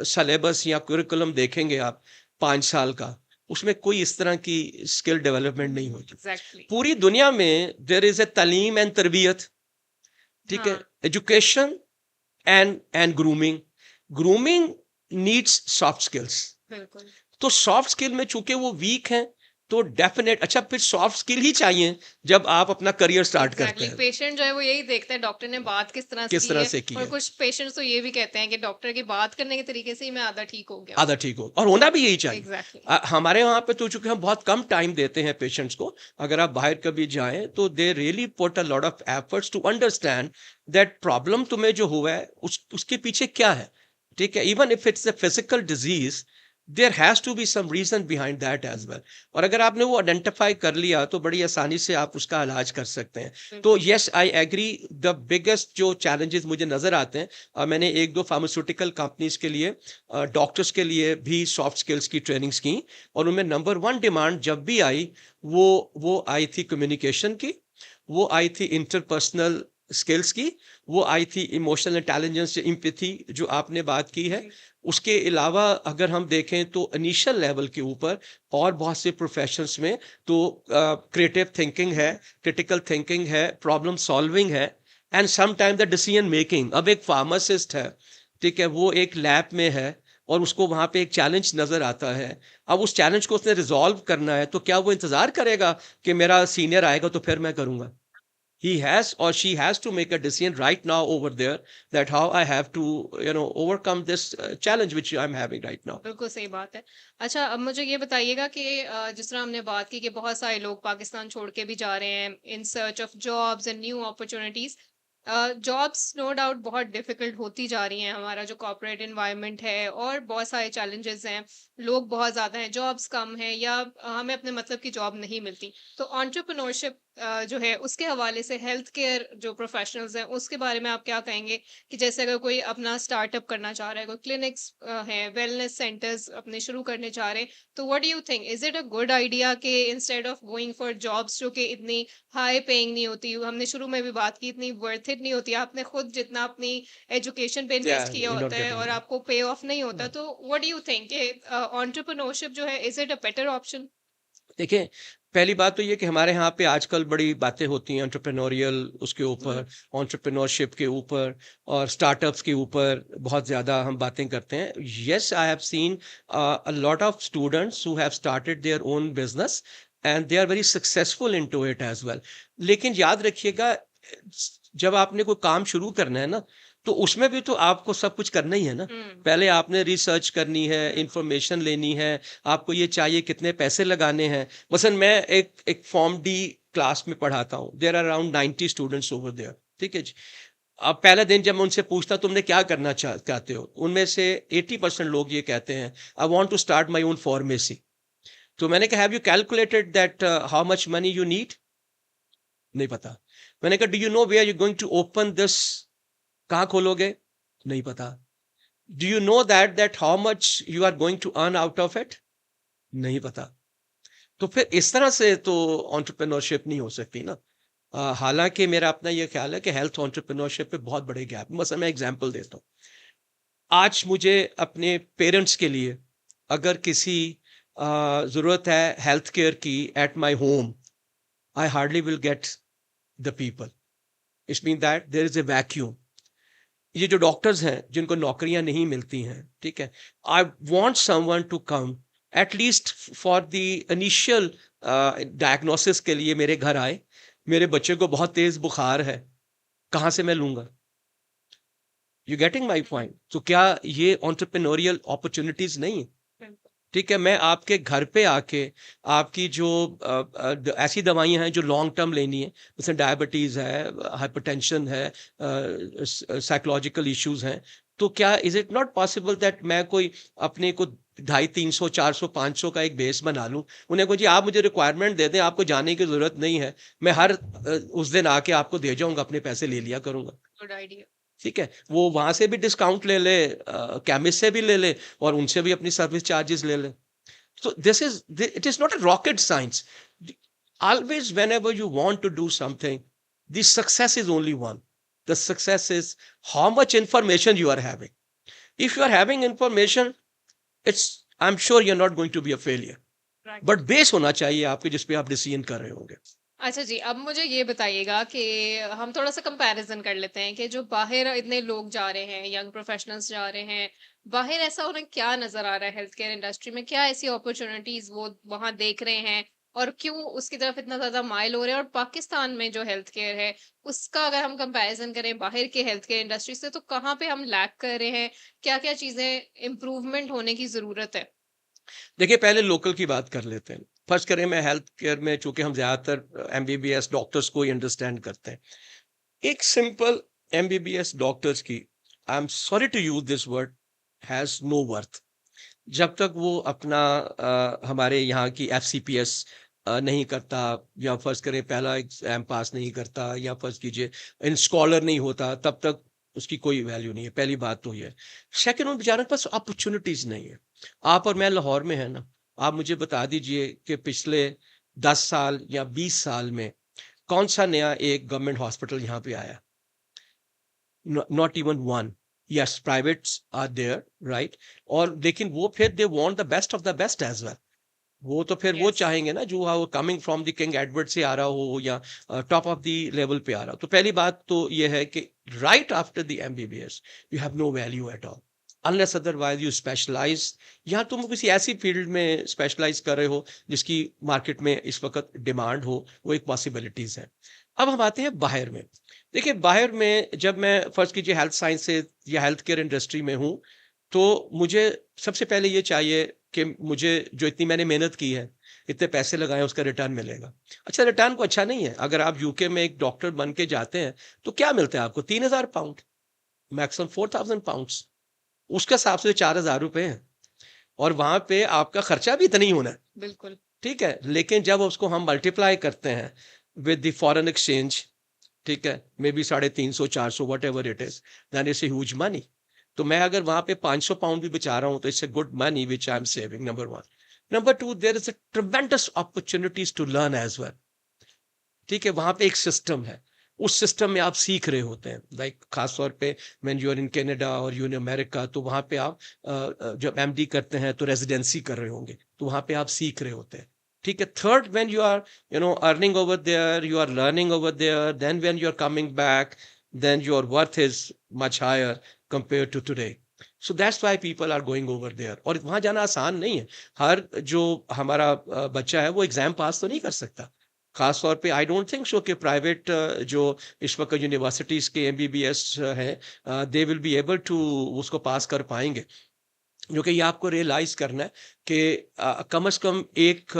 सिलेबस या करिकुलम देखेंगे आप 5 साल का, उसमें कोई इस तरह की स्किल डेवलपमेंट नहीं होती। एग्जैक्टली। पूरी दुनिया में देयर इज़ अ तालीम एंड तरबियत, ठीक है? हाँ, education and grooming. Grooming needs soft skills. बिल्कुल। तो सॉफ्ट स्किल में चूंकि वो वीक हैं, तो डेफिनेट अच्छा फिर सॉफ्ट स्किल ही चाहिए जब आप अपना करियर स्टार्ट करते एग्जैक्टली, हैं। पेशेंट जो है वो यही देखता है डॉक्टर ने बात किस तरह से किस की तरह है। से की और है, कुछ पेशेंट्स तो ये भी कहते हैं कि डॉक्टर की बात करने के तरीके से ही मैं आधा ठीक हो गया हूँ। आधा ठीक हो, और होना भी यही चाहिए। एग्जैक्टली। हमारे वहाँ पे तो चूंकि हम बहुत कम टाइम देते हैं पेशेंट्स को, अगर आप बाहर कभी जाएं तो they really put a lot of efforts to understand that problem तुम्हें जो हुआ है उसके पीछे क्या है, ठीक है? Even if it's a physical disease, there has to be some reason behind that as well. और अगर आपने वो आइडेंटिफाई कर लिया तो बड़ी आसानी से आप उसका इलाज कर सकते हैं। तो बिल्कुल। Yes, I agree, the biggest जो चैलेंजेस मुझे नजर आते हैं, मैंने एक दो फार्मास्यूटिकल कंपनीज के लिए, डॉक्टर्स के लिए भी सॉफ्ट स्किल्स की ट्रेनिंग्स की, और उनमें नंबर वन डिमांड जब भी आई, वो आई थी कम्युनिकेशन की, वो आई थी इंटरपर्सनल स्किल्स की, वो आई थी इमोशनल इंटेलिजेंस, एम्पैथी जो आपने बात की है। जी। उसके अलावा अगर हम देखें तो इनिशियल लेवल के ऊपर और बहुत से प्रोफेशंस में तो क्रिएटिव थिंकिंग है, क्रिटिकल थिंकिंग है, प्रॉब्लम सॉल्विंग है, and some time the decision making. अब एक फार्मासिस्ट है, ठीक है, वो एक लैब में है और उसको वहां पे एक चैलेंज नजर आता है। अब उस चैलेंज को उसने रिजॉल्व करना है, तो क्या वो इंतजार करेगा कि मेरा सीनियर आएगा तो फिर मैं करूंगा? He has or she has to make a decision right now over there, that how I have to, overcome this challenge which I'm having right now. बिल्कुल सही बात है। अच्छा, अब मुझे ये बताइएगा कि जिस तरह हमने बात की कि बहुत सारे लोग पाकिस्तान छोड़ के भी जा रहे हैं in search of jobs and new opportunities. Jobs no doubt बहुत डिफिकल्ट होती जा रही हैं, हमारा जो कॉर्पोरेट एनवायरनमेंट है और बहुत सारे चैलेंजेस हैं, लोग बहुत ज़्यादा हैं, जॉब्स कम हैं या हमें अपने मतलब की जॉब नहीं मिलती। तो एंटरप्रेन्योरशिप जो है उसके हवाले से हेल्थ केयर जो प्रोफेशनल्स हैं उसके बारे में आप क्या कहेंगे? कि जैसे अगर कोई अपना स्टार्टअप करना चाह रहा है, कोई क्लिनिक्स हैं, वेलनेस सेंटर्स अपने शुरू करने चाह रहे हैं, तो what do you think, is it a good idea कि instead of going for jobs जो कि इतनी हाई पेइंग नहीं होती, हमने शुरू में भी बात की, इतनी वर्थ इट नहीं होती, आपने खुद जितना अपनी एजुकेशन पे इन्वेस्ट Yeah, किया you're not होता है getting और that. आपको पे ऑफ नहीं होता, Hmm. तो व्हाट डू यू थिंक कि एंटरप्रेन्योरशिप जो है is it a better option? देखिए, पहली बात तो ये कि हमारे यहाँ पे आजकल बड़ी बातें होती हैं एंटरप्रेन्योरियल, उसके ऊपर, एंटरप्रेन्योरशिप के ऊपर और स्टार्टअप्स के ऊपर बहुत ज़्यादा हम बातें करते हैं। Yes, I have seen a lot of students who have started their own business and they are very successful into it as well. लेकिन याद रखिएगा, जब आपने कोई काम शुरू करना है ना, तो उसमें भी तो आपको सब कुछ करना ही है ना। हम्म। पहले आपने रिसर्च करनी है, बिल्कुल। इंफॉर्मेशन लेनी है, आपको ये चाहिए कितने पैसे लगाने हैं। मसलन मैं एक फॉर्म डी क्लास में पढ़ाता हूँ, there are around 90 students over there, ठीक है जी। अब पहले दिन जब मैं उनसे पूछता तुमने क्या करना चाहते हो, उनमें से 80% लोग ये कहते हैं, I want to start my own pharmacy. तो मैंने कहा, have you calculated that how much money you need? नहीं पता। मैंने कहा, do you know where you going to open this? कहाँ खोलोगे? नहीं पता। Do you know that how much you are going to earn out of it? नहीं पता। तो फिर इस तरह से तो एंटरप्रेन्योरशिप नहीं हो सकती ना। हालांकि मेरा अपना ये ख्याल है कि हेल्थ एंटरप्रेन्योरशिप पे बहुत बड़े गैप। मसलन मैं एग्जांपल देता हूँ, आज मुझे अपने पेरेंट्स के लिए अगर किसी जरूरत है हेल्थ केयर की at my home, I hardly will get the people. It's mean that there is a vacuum. ये जो डॉक्टर्स हैं जिनको नौकरियां नहीं मिलती हैं, ठीक है, I want someone to come at least for the initial diagnosis के लिए मेरे घर आए। मेरे बच्चे को बहुत तेज बुखार है, कहाँ से मैं लूंगा? You getting my point? तो क्या ये एंटरप्रेन्योरियल अपॉर्चुनिटीज नहीं है? बिल्कुल। ठीक है, मैं आपके घर पे आके आपकी जो ऐसी दवाइयां हैं जो लॉन्ग टर्म लेनी है, जैसे डायबिटीज है, हाइपरटेंशन है, साइकोलॉजिकल इश्यूज हैं, तो क्या is it not possible that मैं कोई अपने को 250, 300, 400, 500 का एक बेस बना लूं? उन्हें को जी आप मुझे रिक्वायरमेंट दे दें, आपको जाने की जरूरत नहीं है, मैं हर उस दिन आके आपको दे जाऊंगा, अपने पैसे ले लिया करूंगा। Good idea. ठीक है, वो वहां से भी डिस्काउंट ले ले, केमिस्ट से भी ले ले और उनसे भी अपनी सर्विस चार्जेस ले ले। So it is not a rocket science. Always, whenever you want to do something, the success is only one. The success is how much information you are having. If you are having information, I'm sure you're not going to be a failure. Right. But base होना चाहिए आपके जिस पे आप decision कर रहे होंगे। अच्छा जी, अब मुझे ये बताइएगा कि हम थोड़ा-सा कंपैरिज़न कर लेते हैं कि जो बाहर इतने लोग जा रहे हैं, यंग प्रोफेशनल्स जा रहे हैं, बाहर ऐसा उन्हें क्या नज़र आ रहा है हेल्थ केयर इंडस्ट्री में? क्या ऐसी अपॉर्च्युनिटीज़ वो वहाँ देख रहे हैं और क्यों उसकी तरफ इतना ज़्यादा माइल हो रहे हैं? और पाकिस्तान में जो हेल्थ केयर है, उसका अगर हम कंपैरिज़न करें बाहर के हेल्थ केयर इंडस्ट्री से, तो कहाँ पे हम लैग कर रहे हैं? क्या-क्या चीज़ें इम्प्रूवमेंट होने की ज़रूरत है? देखिए, पहले लोकल की बात कर लेते हैं। फर्ज करें मैं हेल्थ केयर में, चूँकि हम ज़्यादातर एमबीबीएस डॉक्टर्स को ही अंडरस्टैंड करते हैं। एक सिंपल एमबीबीएस डॉक्टर्स की, I am sorry to use this word, has no worth. जब तक वो अपना हमारे यहाँ की एफसीपीएस नहीं करता, या फर्ज करें पहला एग्जाम पास नहीं करता, या फर्ज कीजिए इन स्कॉलर नहीं होता, तब तक उसकी कोई वैल्यू नहीं है। पहली बात तो ये है। सेकंड, उन बेचारों के पास अपॉर्चुनिटीज नहीं है। आप और मैं लाहौर में है ना, आप मुझे बता दीजिए कि पिछले 10 साल या 20 साल में कौन सा नया एक गवर्नमेंट हॉस्पिटल यहाँ पे आया? Not even one. Yes, privates are there, right. और लेकिन वो फिर they want the best of the best as well. वो तो फिर वो यस। चाहेंगे ना जो वो coming from the King Edward से आ रहा हो, या टॉप ऑफ द लेवल पे आ रहा हो। तो पहली बात तो ये है कि right after the MBBS you have no value at all, unless otherwise you specialise, या तुम किसी ऐसी फील्ड में स्पेशलाइज कर रहे हो जिसकी मार्केट में इस वक्त डिमांड हो, वो एक पॉसिबिलिटीज है। अब हम आते हैं बाहर में। देखिए, बाहर में जब मैं फर्स्ट कीजिए हेल्थ साइंस से या हेल्थ केयर इंडस्ट्री में हूँ, तो मुझे सबसे पहले ये चाहिए कि मुझे जो इतनी मैंने मेहनत की है, इतने पैसे लगाए, उसका रिटर्न मिलेगा। अच्छा, रिटर्न को अच्छा नहीं है। अगर आप यूके में एक डॉक्टर बन के जाते हैं, तो क्या मिलता है आपको? 3,000 पाउंड, मैक्सिमम 4,000 पाउंड। उसके हिसाब से 4,000 रुपए हैं, और वहां पे आपका खर्चा भी इतना ही होना है। बिल्कुल। ठीक है, लेकिन जब उसको हम मल्टीप्लाई करते हैं विद द फॉरेन एक्सचेंज, ठीक है, maybe 350 400 whatever it is, then it's huge money. तो मैं अगर वहां पे 500 पाउंड भी बचा रहा हूं, तो it's a good money which I am saving, number one. Number two, there is a tremendous opportunities to learn as well. ठीक है, वहां पे एक सिस्टम है, उस सिस्टम में आप सीख रहे होते हैं। लाइक खास तौर पे when you are in Canada और यू इन अमेरिका, तो वहां पे आप जब एमडी करते हैं तो रेजिडेंसी कर रहे होंगे, तो वहां पे आप सीख रहे होते हैं। ठीक है। Third, when you are earning over there, you are learning over there, then when you are coming back, then your worth is much higher compared to today. So that's why people are going over there. और वहां जाना आसान नहीं है। हर जो हमारा बच्चा है वो एग्जाम पास तो नहीं कर सकता। खास तौर पे आई डोंट थिंक सो कि प्राइवेट जो इस वक्त यूनिवर्सिटीज के एमबीबीएस हैं, they will be able to उसको पास कर पाएंगे। क्योंकि ये आपको रियलाइज करना है कि कम से कम एक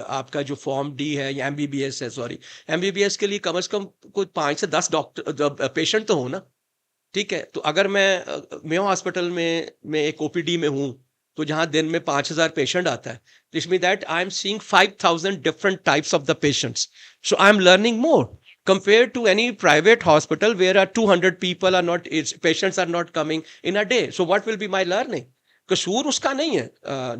आपका जो फॉर्म डी है या एमबीबीएस है, सॉरी, एमबीबीएस के लिए कम से कम कोई 5 से 10 डॉक्टर पेशेंट तो हो ना। ठीक है, तो अगर मैं मेयो हॉस्पिटल में एक ओपीडी में हूँ, तो जहां दिन में 5,000 पेशेंट आता है, this mean that I am seeing 5,000 different types of the patients, so I am learning more compared to any private hospital where 200 people are not, its patients are not coming in a day. So what will be my learning? कसूर उसका नहीं है,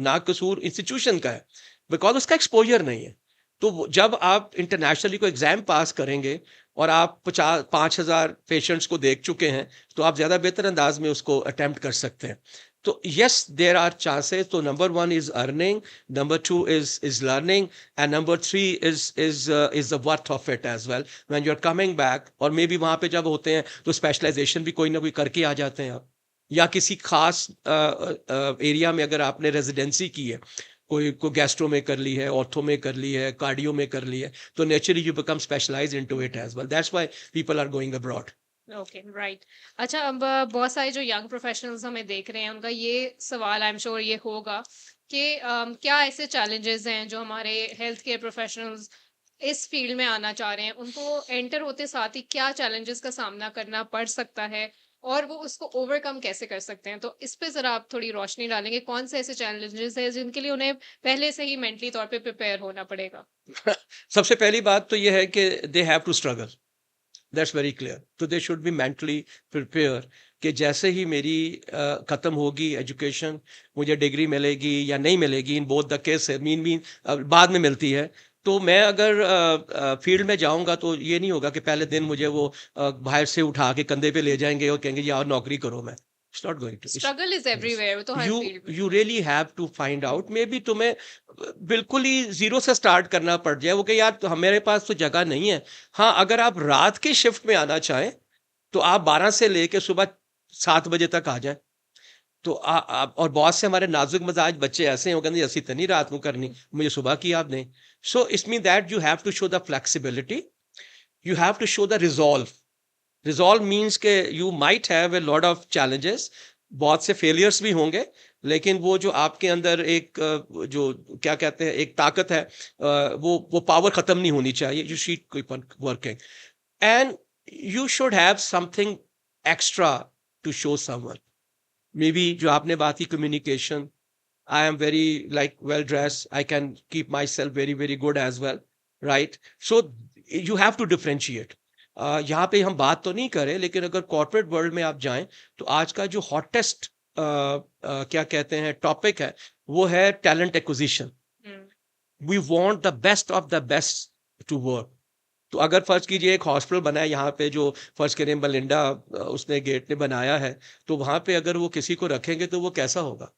ना कसूर institution का है, because उसका exposure नहीं है। तो जब आप इंटरनेशनली को एग्जाम पास करेंगे और आप 5,000 पेशेंट्स को देख चुके हैं, तो आप ज्यादा बेहतर अंदाज में उसको अटेम्प्ट कर सकते हैं। तो यस, देर आर चांसेस। तो number one is earning, number two is learning, and number three is the worth of it as well when you are coming back. और मे बी वहां पे जब होते हैं तो स्पेशलाइजेशन भी कोई ना कोई करके आ जाते हैं आप, या किसी खास एरिया में अगर आपने रेजिडेंसी की है, कोई गैस्ट्रो में कर ली है, ऑर्थो में कर ली है, कार्डियो में कर ली है, तो naturally you become specialised into it as well. That's why people are going abroad. Okay, right. अच्छा, अब बहुत सारे जो यंग प्रोफेशनल्स हमें देख रहे हैं, उनका ये सवाल आई एम श्योर ये होगा कि क्या ऐसे चैलेंजेस हैं जो हमारे हेल्थ केयर प्रोफेशनल्स इस फील्ड में आना चाह रहे हैं, उनको एंटर होते साथ ही क्या चैलेंजेस का सामना करना पड़ सकता है और वो उसको ओवरकम कैसे कर सकते हैं? तो इस पे जरा आप थोड़ी रोशनी डालेंगे, कौन से ऐसे चैलेंजेस हैं जिनके लिए उन्हें पहले से ही मेंटली तौर पे प्रिपेयर होना पड़ेगा? सबसे पहली बात तो यह है कि they have to struggle, that's very clear. तो they should be mentally prepare कि जैसे ही मेरी खत्म होगी एजुकेशन, मुझे डिग्री मिलेगी या नहीं मिलेगी, in both the case mean बाद में मिलती है, तो मैं अगर फील्ड में जाऊंगा तो ये नहीं होगा कि पहले दिन मुझे वो बाहर से उठा के कंधे पे ले जाएंगे और कहेंगे यार नौकरी करो। मैं it's not going to. Struggle is everywhere, वो तो हर यू फील्ड में। You really have to find out, maybe तुम्हें बिल्कुल ही जीरो से स्टार्ट करना पड़ जाए, वो कि यार तो मेरे पास तो जगह नहीं है। हाँ, अगर आप रात के शिफ्ट में आना चाहें तो आप 12 से लेके सुबह 7 बजे तक आ जाएं। तो और बहुत से हमारे नाजुक मजाज बच्चे ऐसे हैं, वो कहते हैं ऐसी तो नहीं रात को करनी, मुझे सुबह की आप दें। So it's mean that you have to show the flexibility, you have to show the resolve. Resolve means के you might have a lot of challenges, बहुत से फेलियर्स भी होंगे, लेकिन वो जो आपके अंदर एक जो क्या कहते हैं एक ताकत है, वो पावर खत्म नहीं होनी चाहिए। You should keep on working and you should have something extra to show someone. Maybe जो आपने बात की communication, I am very like well dressed. I can keep myself very very good as well, right? So you have to differentiate. यहाँ पे हम बात तो नहीं करें, लेकिन अगर कॉर्पोरेट वर्ल्ड में आप जाएं तो आज का जो हॉटेस्ट क्या कहते हैं टॉपिक है, वो है talent acquisition. We want the best of the best to work. तो अगर फर्ज कीजिए एक हॉस्पिटल बना है यहाँ पे, जो फर्ज करें मलिंडा उसने गेट ने बनाया है, तो वहां पे अगर वो किसी को रखेंगे तो वो कैसा होगा?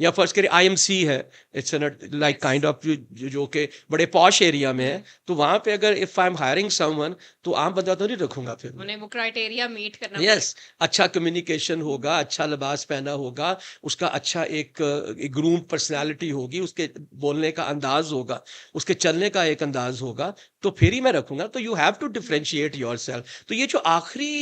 या फर्ज करें आईएमसी है, इट्स लाइक काइंड ऑफ जो कि बड़े पॉश एरिया में है, तो वहां पे अगर if I am hiring someone तो आम बंदा तो नहीं रखूंगा, फिर उन्हें वो क्राइटेरिया मीट करना यस अच्छा कम्युनिकेशन होगा, अच्छा लिबास पहना होगा, उसका अच्छा एक ग्रूम पर्सनालिटी होगी, उसके बोलने का अंदाज होगा, उसके चलने का एक अंदाज होगा, तो फिर ही मैं रखूंगा। तो you have to differentiate yourself. तो ये जो आखिरी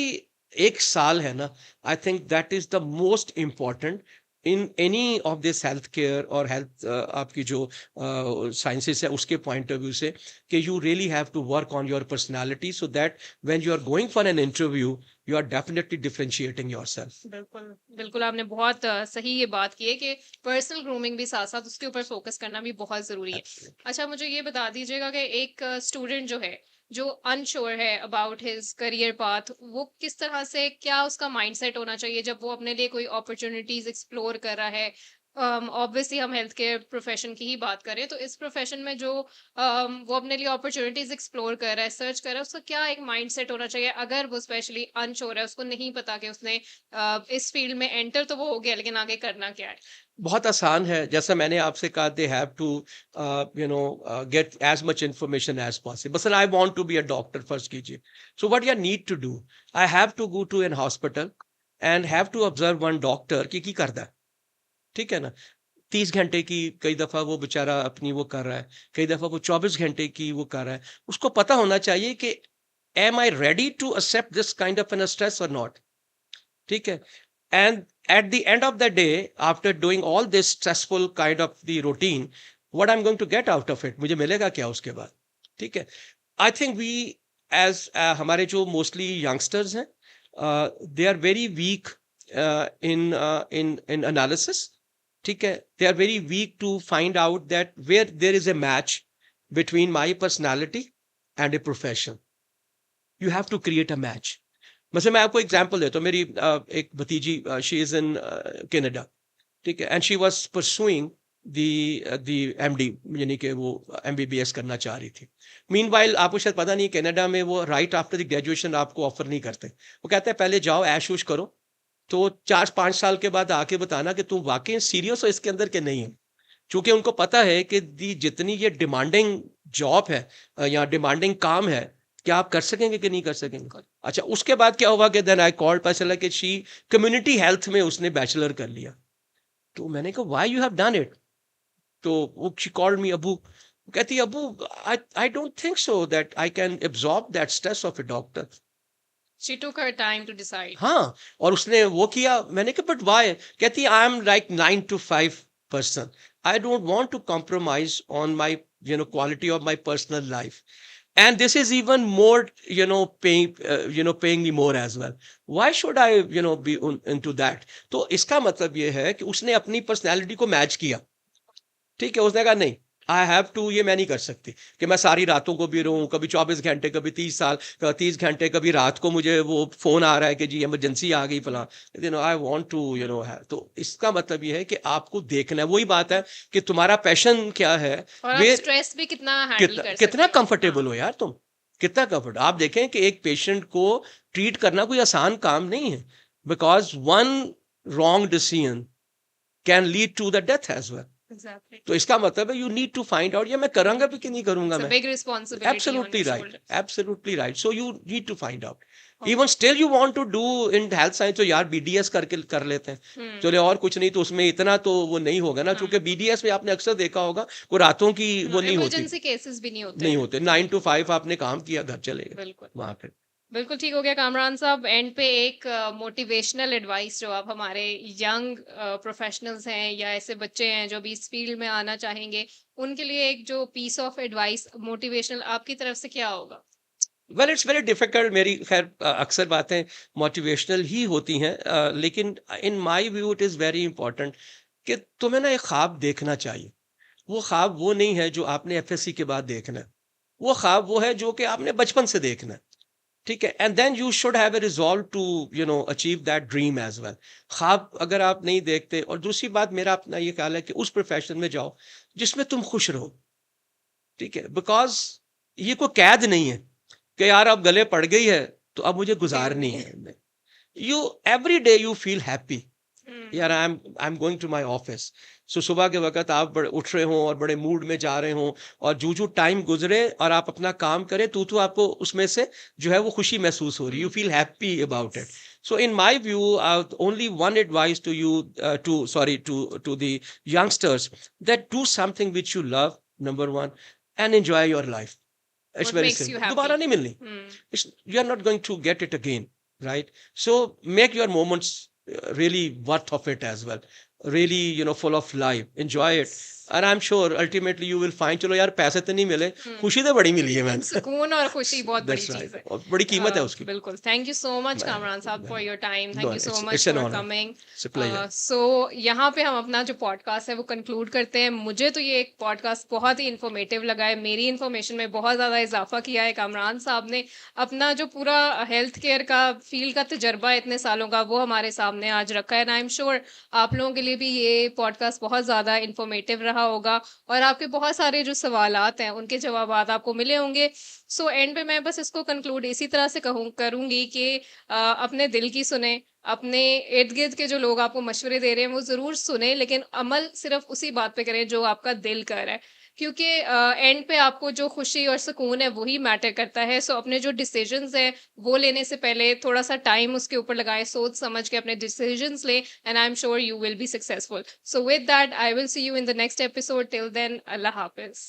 एक साल है ना, I think that is the most important in any of this health care और हेल्थ आपकी जो साइंसेस है उसके पॉइंट ऑफ व्यू से, कि you really have to work on your personality so that when you are going for an interview you are definitely differentiating yourself. बिल्कुल बिल्कुल, आपने बहुत सही ये बात की है कि पर्सनल ग्रूमिंग भी साथ साथ उसके ऊपर फोकस करना भी बहुत जरूरी है। अच्छा, मुझे ये बता दीजिएगा कि एक स्टूडेंट जो है, जो अनश्योर है अबाउट हिज करियर पाथ, वो किस तरह से, क्या उसका माइंडसेट होना चाहिए जब वो अपने लिए कोई अपॉर्चुनिटीज एक्सप्लोर कर रहा है? ऑब्वियसली हम हेल्थ केयर प्रोफेशन की ही बात करें, तो इस प्रोफेशन में जो वो अपने लिए अपॉर्चुनिटीज एक्सप्लोर कर रहा है, सर्च कर रहा है, उसका क्या एक माइंडसेट होना चाहिए अगर वो स्पेशली अनश्योर है, उसको नहीं पता कि उसने इस फील्ड में एंटर तो वो हो गया, लेकिन आगे करना क्या है? बहुत आसान है, जैसा मैंने आपसे कहा, they have to get as much information as possible. बस I want to be a doctor first कीजिए, so what you need to do, I have to go to an hospital and have to observe one doctor की करता है, ठीक है ना? 30 घंटे की कई दफा वो बेचारा अपनी वो कर रहा है, कई दफा वो 24 घंटे की वो कर रहा है। उसको पता होना चाहिए कि am I ready to accept this kind of an stress और नॉट, ठीक है? And at the end of the day, after doing all this stressful kind of the routine, what I'm going to get out of it, मुझे मिलेगा क्या उसके बाद? ठीक है? I think we as हमारे जो mostly youngsters हैं, they are very weak in analysis, ठीक है? They are very weak to find out that where there is a match between my personality and a profession. You have to create a match. मतलब मैं आपको example देता हूँ। मेरी एक भतीजी, शी इज इन कनाडा, ठीक है, and she was pursuing the MD, यानी कि वो एमबीबीएस करना चाह रही थी। मीनवाइल आपको शायद पता नहीं, कनाडा में वो राइट आफ्टर द ग्रेजुएशन आपको ऑफर नहीं करते। वो कहते हैं पहले जाओ ऐश उश करो, तो 4-5 साल के बाद आके बताना कि तुम वाकई सीरियस हो इसके अंदर के नहीं है। चूंकि उनको पता है कि जितनी ये डिमांडिंग जॉब है या डिमांडिंग काम है, क्या आप कर सकेंगे कि नहीं कर सकेंगे? अच्छा, उसके बाद क्या हुआ कि देन आई कॉल्ड, पता चला कि शी कम्युनिटी हेल्थ में उसने बैचलर कर लिया। तो मैंने कहा why you have done it? तो वो शी कॉल्ड मी अबू, कहती है Abu I don't think so that I can absorb that stress of A doctor. She took her time to decide. हाँ, और उसने वो किया। मैंने कहा बट व्हाई? कहती I am like 9 to 5 person. I don't want to compromise on my quality of my personal life. And this is even more paying me more as well. Why should I be into that? तो इसका मतलब ये है कि उसने अपनी personality को match किया, ठीक है? उसने कहा नहीं, आई हैव टू, ये मैं नहीं कर सकती कि मैं सारी रातों को भी रहूं, कभी 24 घंटे, कभी 30 साल, 30 घंटे, कभी रात को मुझे वो फोन आ रहा है कि जी इमरजेंसी आ गई फला, आई वांट टू है। तो इसका मतलब ये है कि आपको देखना है, वही बात है कि तुम्हारा पैशन क्या है, और आप वे स्ट्रेस भी कितना हैंडल कितना कर कितना सकते हो। कंफर्टेबल हो यार तुम, कितना कंफर्ट। आप देखें कि एक पेशेंट को ट्रीट करना कोई आसान काम नहीं है, because one wrong decision can lead to the death as well. Exactly. तो इसका मतलब है you need to find out, ये मैं करूंगा भी कि नहीं करूंगा इट्स अ मैं। Big responsibility on absolutely your right, shoulders. Absolutely right. So you need to find out. Even okay. Still you want to do in health science, तो यार बीडीएस करके कर लेते हैं, हम्म। चले और कुछ नहीं तो उसमें इतना तो वो नहीं होगा ना, क्योंकि बीडीएस में आपने अक्सर देखा होगा वो रातों की वो नहीं होती, इमरजेंसी केसेस भी नहीं होते नहीं हैं। होते। 9 to 5 आपने काम किया, घर चले गए बिल्कुल। वहां पे। बिल्कुल ठीक हो गया कामरान साहब। एंड पे एक मोटिवेशनल एडवाइस जो आप हमारे यंग प्रोफेशनल्स हैं या ऐसे बच्चे हैं जो भी इस फील्ड में आना चाहेंगे, उनके लिए एक जो पीस ऑफ एडवाइस मोटिवेशनल आपकी तरफ से क्या होगा? वेल इट्स वेरी डिफिकल्ट, मेरी खैर अक्सर बातें मोटिवेशनल ही होती हैं, लेकिन इन my view it is very important कि तुम्हें ना एक ख्वाब देखना चाहिए। वो ख्वाब वो नहीं है जो आपने एफएससी के बाद देखना है, वो ख्वाब वो है जो कि आपने बचपन से देखना है, ठीक है। And then you should have a resolve to achieve that dream as well. ख्वाब अगर आप नहीं देखते, और दूसरी बात मेरा अपना ये ख्याल है कि उस प्रोफेशन में जाओ जिसमें तुम खुश रहो, ठीक है। बिकॉज ये कोई कैद नहीं है कि यार अब गले पड़ गई है तो अब मुझे गुजारनी है। You every day you feel happy, यार I am going to my office. So सुबह के वक्त आप बड़े उठ रहे हो और बड़े मूड में जा रहे हो, और जो टाइम गुजरे और आप अपना काम करें तो आपको उसमें से जो है वो खुशी महसूस हो रही, you feel happy about it. So in my view, only one advice to you, to the youngsters, that do something which you love, number one, and enjoy your life. It's What very makes you simple. happy? दोबारा नहीं मिलनी. You are not going to get it again, right? So make your moments really worth of it as well. Really, full of life. Enjoy it. And I'm sure ultimately you will find, चलो यार पैसे तो नहीं मिले, खुशी तो बड़ी मिली है मैंने। सुकून और खुशी बहुत बड़ी That's चीज right. है। और बड़ी कीमत है उसकी। बिल्कुल। थैंक यू सो मच मैं- कामरान साहब for your time. Thank No, you so it's much an for honor. Coming. It's a pleasure. सो यहाँ पे हम अपना जो पॉडकास्ट है वो कंक्लूड करते हैं। मुझे तो ये एक पॉडकास्ट बहुत ही इन्फॉर्मेटिव लगा है, मेरी इन्फॉर्मेशन में बहुत ज़्यादा इजाफा किया है। कामरान साहब ने अपना जो पूरा हेल्थ केयर का फील्ड का तजर्बा इतने सालों का वो हमारे सामने आज रखा है। एंड आई एम श्योर आप लोगों के लिए भी ये पॉडकास्ट बहुत ज़्यादा इन्फॉर्मेटिव रहा होगा और आपके बहुत सारे जो सवालात हैं उनके जवाबात आपको मिले होंगे। सो एंड पे मैं बस इसको कंक्लूड इसी तरह से करूंगी कि अपने दिल की सुने, अपने इर्द गिर्द के जो लोग आपको मशवरे दे रहे हैं वो जरूर सुने, लेकिन अमल सिर्फ उसी बात पे करें जो आपका दिल कर रहा है, क्योंकि एंड पे आपको जो खुशी और सुकून है वही मैटर करता है। सो अपने जो डिसीजंस हैं वो लेने से पहले थोड़ा सा टाइम उसके ऊपर लगाएं, सोच समझ के अपने डिसीजंस लें, and I am sure you will be successful. So with that I will see you in the next episode. Till then, अल्लाह हाफिज।